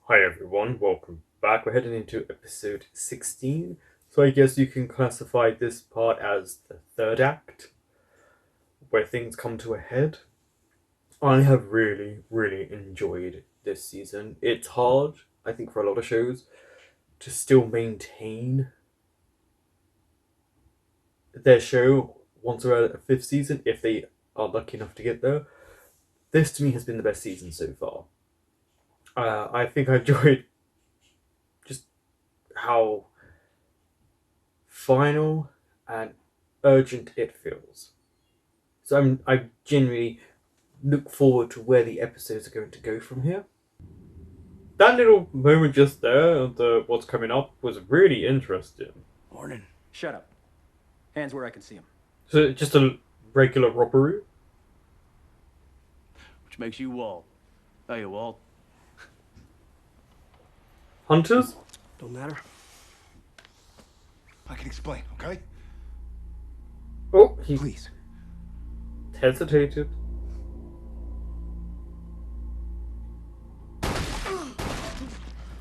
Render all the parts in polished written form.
Hi everyone, welcome back. We're heading into episode 16, so I guess you can classify this part as the third act, where things come to a head. I have really enjoyed this season. It's hard, I think, for a lot of shows to still maintain their show once we're at a fifth season, if they are lucky enough to get there. This to me has been the best season so far. I think I enjoyed just how final and urgent it feels. So I genuinely look forward to where the episodes are going to go from here. That little moment just there of what's coming up was really interesting. Morning. Shut up. Hands where I can see them. So just a regular robbery. Which makes you Walt. Hey, Walt. Hunters? Don't matter. I can explain, okay? Oh, he Please. hesitated.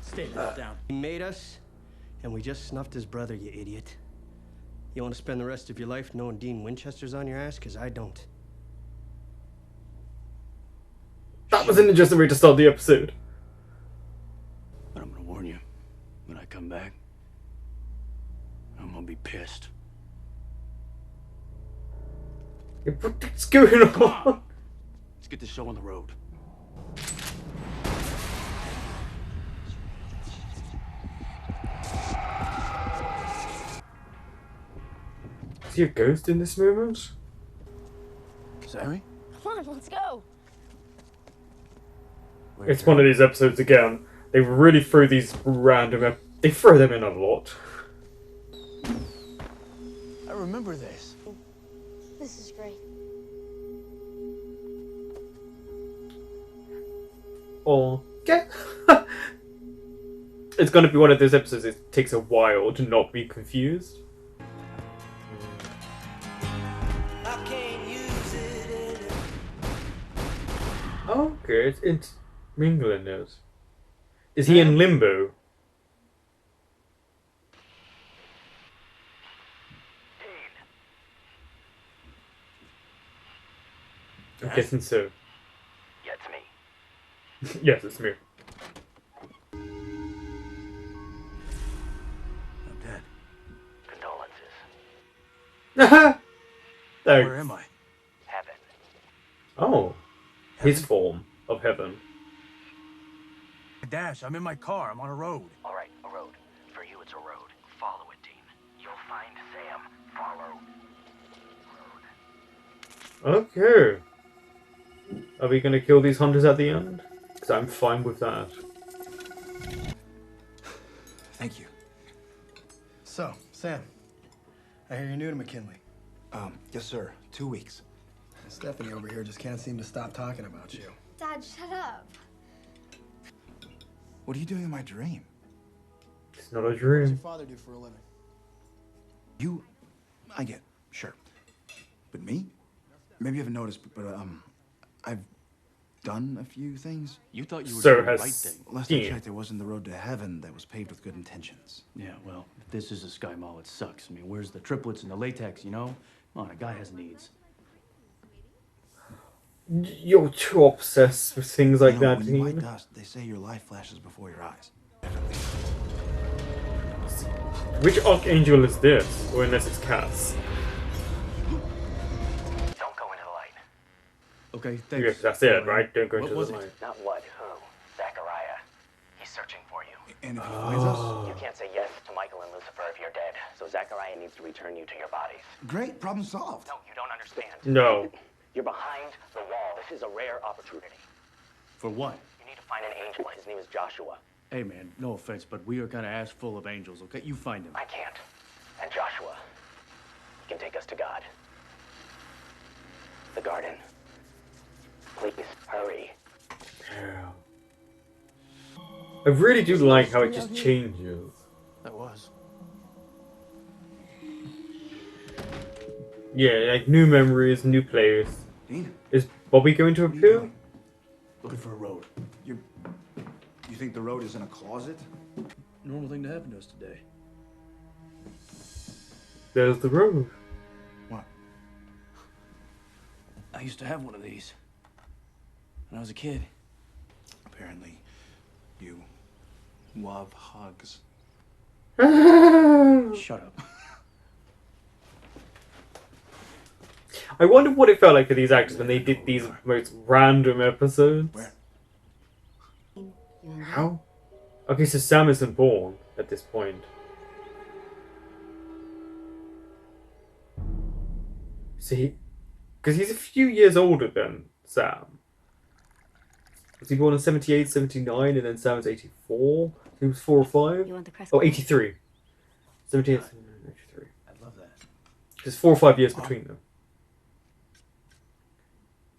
Stay down. He made us, and we just snuffed his brother, you idiot. You want to spend the rest of your life knowing Dean Winchester's on your ass? Because I don't. That was an interesting way to start the episode. But I'm gonna warn you. When I come back, I'm gonna be pissed. What's going on? Let's get this show on the road. Is he a ghost in this moment? Sammy? Come on, let's go. It's one of these episodes again. They really throw these random. They throw them in a lot. I remember this. This is great. Okay. It's gonna be one of those episodes. It takes a while to not be confused. Okay, it's mingling those. Is he in limbo? I'm guessing so. Yeah, it's me. Yes, it's me. I'm dead. Thanks. Where am I? Heaven. Oh, his form of heaven. Dash, I'm in my car. I'm on a road. All right, a road. For you, it's a road. Follow it, Dean. You'll find Sam. Follow. Road. Okay. Are we gonna kill these hunters at the end? Because I'm fine with that. Thank you. So, Sam, I hear you're new to McKinley. Yes, sir. 2 weeks. Stephanie over here just can't seem to stop talking about you. Dad, shut up. What are you doing in my dream? It's not a What's your dream. father do for a living? I get, sure. But me? Maybe you haven't noticed, but I've done a few things. You thought you were So doing the has right thing. Last I Dean. checked, there wasn't the road to heaven that was paved with good intentions. Yeah, well, if this is a Sky Mall, it sucks. I mean, where's the triplets and the latex, you know? Come on, a guy has needs. You're too obsessed with things like that, when you bite Dean. dust, they say your life flashes before your eyes. Which archangel is this? Or unless it's Cass. Don't go into the light. Okay, thanks. Yes, that's it, right? Don't go What into was the it? light. Not what, who? Zachariah. He's searching for you. And if he finds us, You can't say yes to Michael and Lucifer if you're dead, so Zachariah needs to return you to your bodies. great, problem solved. No, you don't understand. No. You're behind the wall. This is a rare opportunity. For what? You need to find an angel. His name is Joshua. Hey, man, no offense, but we are kind of ass full of angels, okay? You find him. I can't. And Joshua, he can take us to God. The garden. Please, hurry. Yeah. I really do like how it just changes. That was. Yeah, like new memories, new players. Dean, Is Bobby going to what are you appear? doing? Looking for a road. You're You think the road is in a closet? Normal thing to happen to us today. There's the road. What? I used to have one of these when I was a kid. Apparently, you love hugs. Shut up. I wonder what it felt like for these actors when they did these most random episodes. Where? How? Okay, so Sam isn't born at this point. See, because he's a few years older than Sam. Was he born in 78, 79, and then Sam was 84? He was 4 or 5? You want the crest? Oh, 83. 78, 79, 83. I love that. There's 4 or 5 years between them.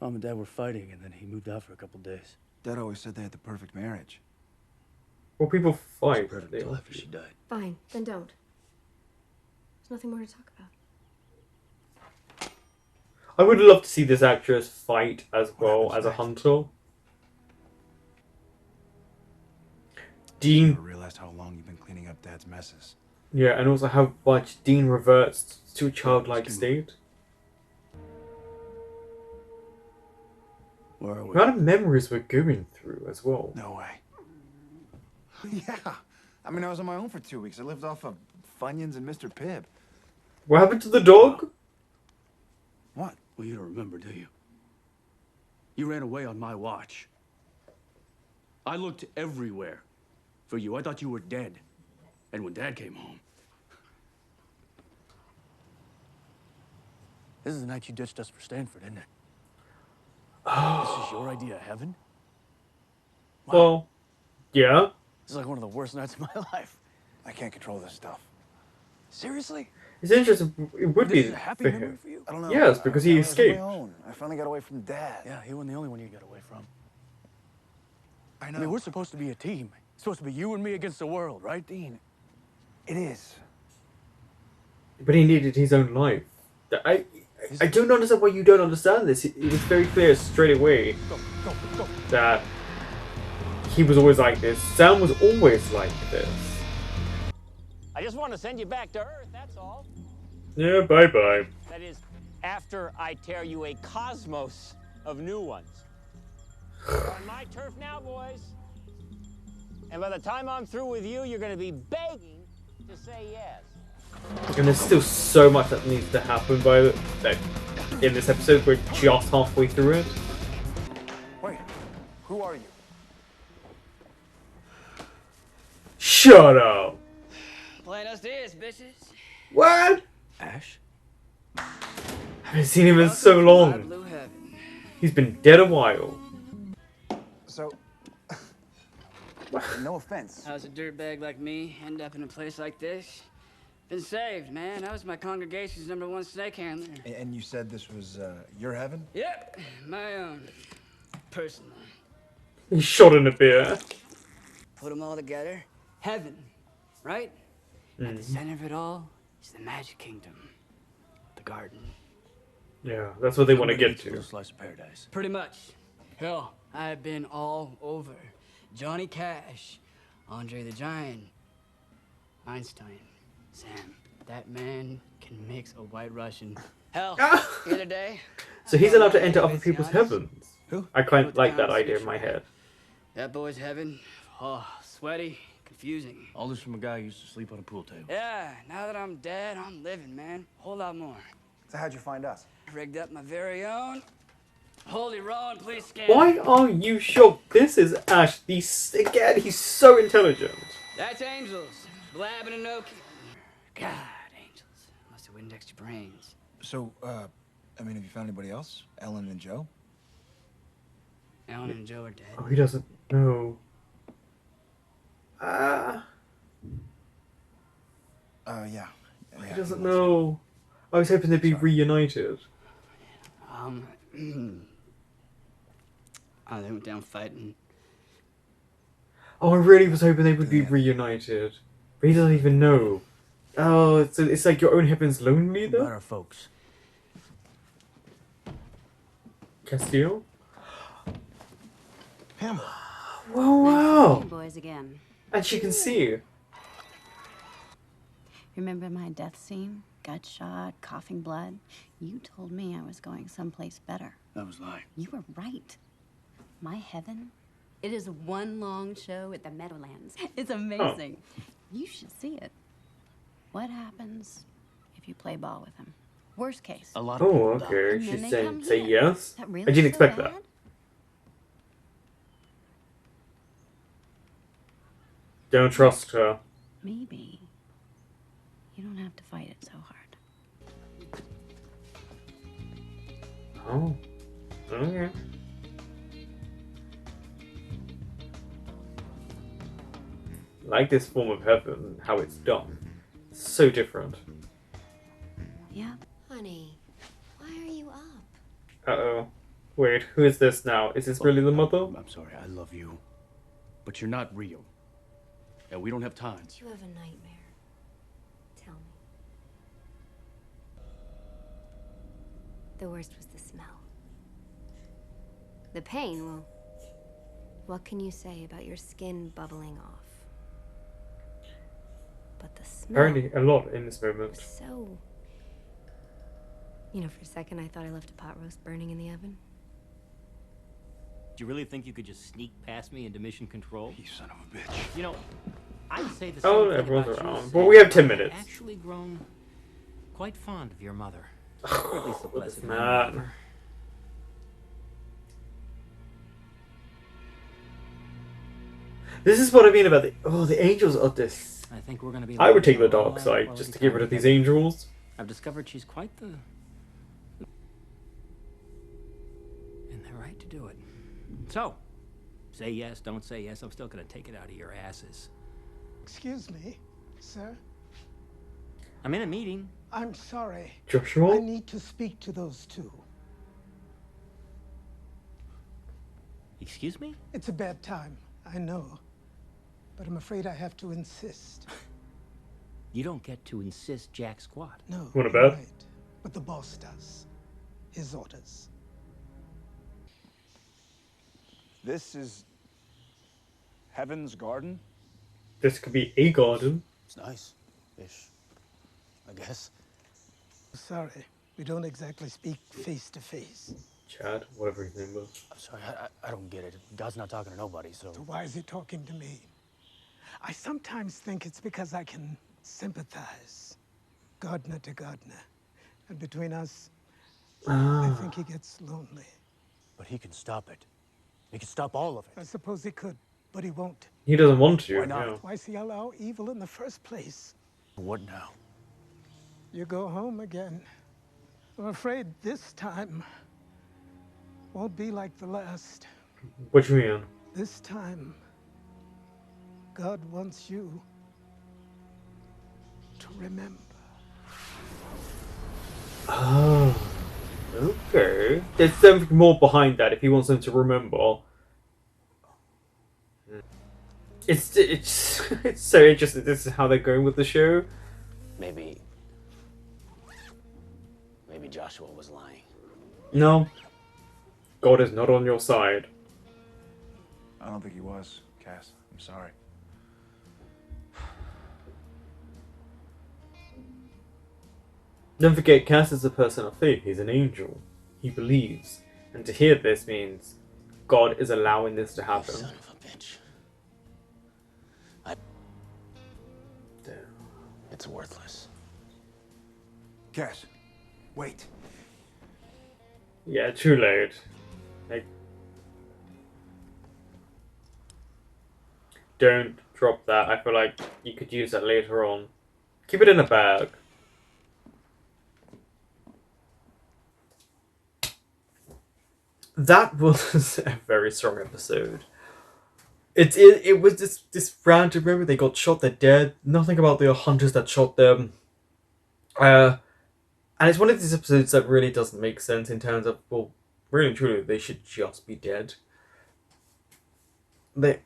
Mom and Dad were fighting, and then he moved out for a couple days. Dad always said they had the perfect marriage. Well, people It fight. was perfect They until all after she died. Fine, then don't. There's nothing more to talk about. I would love to see this actress fight as well as a hunter. I Dean, never realized how long you've been cleaning up Dad's messes. yeah, and also how much Dean reverts to a childlike state. Where are we? The amount of memories we're going through as well. No way. Yeah. I mean, I was on my own for 2 weeks. I lived off of Funyuns and Mr. Pibb. What happened to the dog? What? Well, you don't remember, do you? You ran away on my watch. I looked everywhere for you. I thought you were dead. And when Dad came home... This is the night you ditched us for Stanford, isn't it? This is your idea of heaven? Well, yeah. This is like one of the worst nights of my life. I can't control this stuff. Seriously? It's interesting. It would This be is a happy for memory him. for you? I don't know. Yes, because he I was on escaped. my own. I finally got away from Dad. Yeah, he wasn't the only one you got away from. I know. I mean, we're supposed to be a team. It's supposed to be you and me against the world, right? Dean, it is. But he needed his own life. I don't understand why you don't understand this. It was very clear straight away that he was always like this. Sam was always like this. I just want to send you back to Earth, that's all. Yeah, bye-bye. That is, after I tear you a cosmos of new ones. You're on my turf now, boys. And by the time I'm through with you, you're going to be begging to say yes. And there's still so much that needs to happen in this episode. We're just halfway through it. Wait, who are you? Shut up! Buenos dias, bitches. What? Ash? I haven't seen him in so long. Blue heaven. He's been dead a while. So, no offense. How's a dirtbag like me end up in a place like this? Been saved, man. I was my congregation's #1 snake handler. And you said this was your heaven? Yep, my own. Personal. He's shot in a beer. Put them all together. Heaven, right? At the center of it all is the magic kingdom. The garden. Yeah, that's what they want to Somebody get gets a little to. slice of paradise. Pretty much. Hell, I've been all over. Johnny Cash, Andre the Giant, Einstein, Sam. That man can mix a white Russian. Hell, the other day. So he's allowed to enter other people's Honest. heavens. Who? I quite like that idea in my head. That boy's heaven. Oh, sweaty, confusing. All this from a guy who used to sleep on a pool table. Yeah, now that I'm dead, I'm living, man. Whole lot more. So how'd you find us? Rigged up my very own. Holy Ron, please scan. Why are you shocked? This is Ash. Again, he's so intelligent. That's angels. Blabbing and no. God, angels. Must have indexed your brains. So, I mean, have you found anybody else? Ellen and Joe? Ellen and Joe are dead. Oh, he doesn't know. Yeah. He doesn't know. I was hoping they'd be reunited. Oh, they went down fighting. Oh, I really was hoping they would be reunited. But he doesn't even know. Oh, it's like your own heaven's lonely, What about though? our folks? Castillo? Pamela. Wow, Nice to see wow. you boys again. And she can see you. Remember my death scene? Gut shot, coughing blood. You told me I was going someplace better. That was lying. You were right. My heaven, it is one long show at the Meadowlands. It's amazing. You should see it. What happens if you play ball with him? Worst case. A lot of Oh, people die. okay. And then She's they saying come say here. yes. That I really didn't so expect bad? that. Don't trust her. Maybe you don't have to fight it so hard. Oh. Okay. Like this form of heaven, how it's done. It's so different. Yeah. Honey, why are you up? Uh-oh. Wait, who is this now? Is this really the mother? I'm sorry, I love you. But you're not real. And we don't have time. Did you have a nightmare? Tell me. The worst was the smell. The pain, well, what can you say about your skin bubbling off? But the smell Apparently a lot in this moment. was so... You know, for a second I thought I left a pot roast burning in the oven. Do you really think you could just sneak past me into mission control? You son of a bitch. You know, I'd say the same Oh, thing everyone's about you, around. Sam. Well, we have 10 I've minutes. actually grown quite fond of your mother. Or at least the What is blessed that? mother. This is what I mean about the angels are this. I think we're gonna be. I would take the living a dark lot side quality just to get time rid of these together. angels. I've discovered she's quite the. And they're right to do it. So, say yes, don't say yes. I'm still gonna take it out of your asses. Excuse me, sir. I'm in a meeting. I'm sorry. Joshua? I need to speak to those two. Excuse me? It's a bad time, I know. But I'm afraid I have to insist. You don't get to insist jack squat. No, What you're about? right. But the boss does. His orders. This is Heaven's Garden? This could be a garden. It's nice. Ish. I guess. Sorry, we don't exactly speak face to face. Chad, whatever his name was. I'm sorry, I don't get it. God's not talking to nobody, so... So why is he talking to me? I sometimes think it's because I can sympathize. Gardener to gardener. And between us, I think he gets lonely. But he can stop it. He can stop all of it. I suppose he could, but he won't. He doesn't want to. Why not? Yeah. Why does he allow evil in the first place? What now? You go home again. I'm afraid this time won't be like the last. What do you mean? This time, God wants you to remember. Oh, okay. There's something more behind that if he wants them to remember. It's it's so interesting. This is how they're going with the show. Maybe Joshua was lying. No, God is not on your side. I don't think he was, Cass. I'm sorry. Don't forget, Cass is a person of faith. He's an angel. He believes, and to hear this means God is allowing this to happen. Son of a bitch. It's worthless. Cass, wait. Yeah, too late. Like, don't drop that. I feel like you could use that later on. Keep it in a bag. That was a very strong episode. It was this random moment. They got shot. They're dead. Nothing about the hunters that shot them. And it's one of these episodes that really doesn't make sense in terms of, well, really and truly, they should just be dead. They're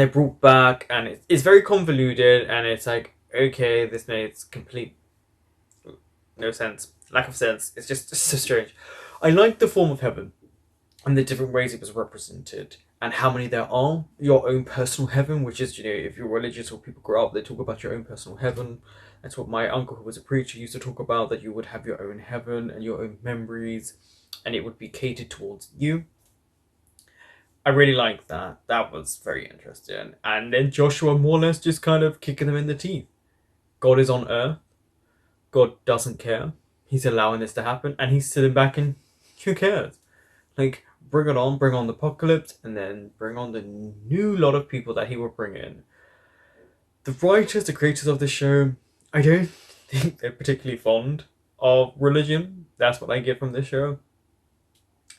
brought back, and it's very convoluted, and it's like, okay, this makes complete no sense, lack of sense. It's just so strange. I like the form of heaven and the different ways it was represented, and how many there are. Your own personal heaven, which is, if you're religious or people grow up, they talk about your own personal heaven. That's what my uncle, who was a preacher, used to talk about, that you would have your own heaven and your own memories, and it would be catered towards you. I really like that. That was very interesting. And then Joshua more or less just kind of kicking them in the teeth. God is on earth. God doesn't care. He's allowing this to happen, and he's sitting back and who cares? Like, bring it on, bring on the apocalypse, and then bring on the new lot of people that he will bring in. The writers, the creators of the show, I don't think they're particularly fond of religion. That's what I get from this show.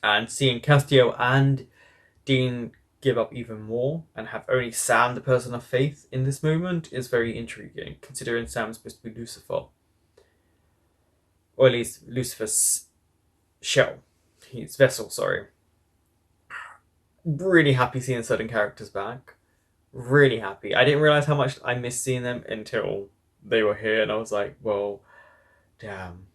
And seeing Castiel and Dean give up even more and have only Sam, the person of faith, in this moment is very intriguing, considering Sam's supposed to be Lucifer. Or at least Lucifer's shell. His vessel, sorry. Really happy seeing certain characters back. Really happy. I didn't realise how much I missed seeing them until they were here, and I was like, well, damn.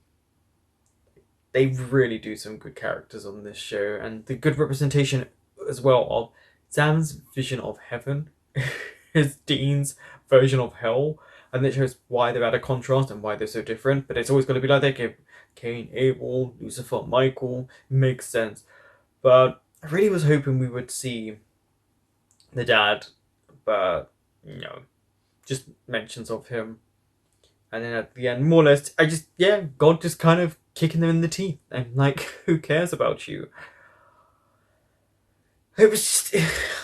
They really do some good characters on this show, and the good representation as well of Sam's vision of heaven, his Dean's version of hell, and it shows why they're at a contrast and why they're so different. But it's always going to be like that. Cain, Abel, Lucifer, Michael, makes sense. But I really was hoping we would see the dad, but just mentions of him. And then at the end, more or less, God just kind of kicking them in the teeth. And like, who cares about you? It was just,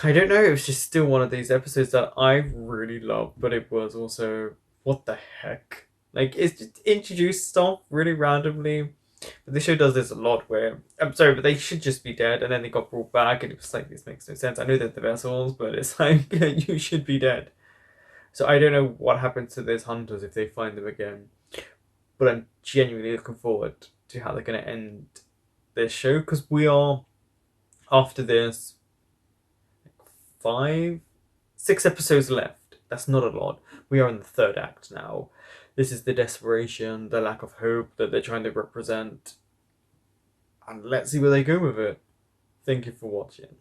I don't know, it was just still one of these episodes that I really loved, but it was also, what the heck? Like, it's just introduced stuff really randomly. But this show does this a lot where, I'm sorry, but they should just be dead, and then they got brought back, and it was like, this makes no sense. I know they're the vessels, but it's like, you should be dead. So I don't know what happens to those hunters if they find them again. But I'm genuinely looking forward to how they're going to end this show, because we are, after this, 6 episodes left. That's not a lot. We are in the 3rd act now. This is the desperation, the lack of hope that they're trying to represent. And let's see where they go with it. Thank you for watching.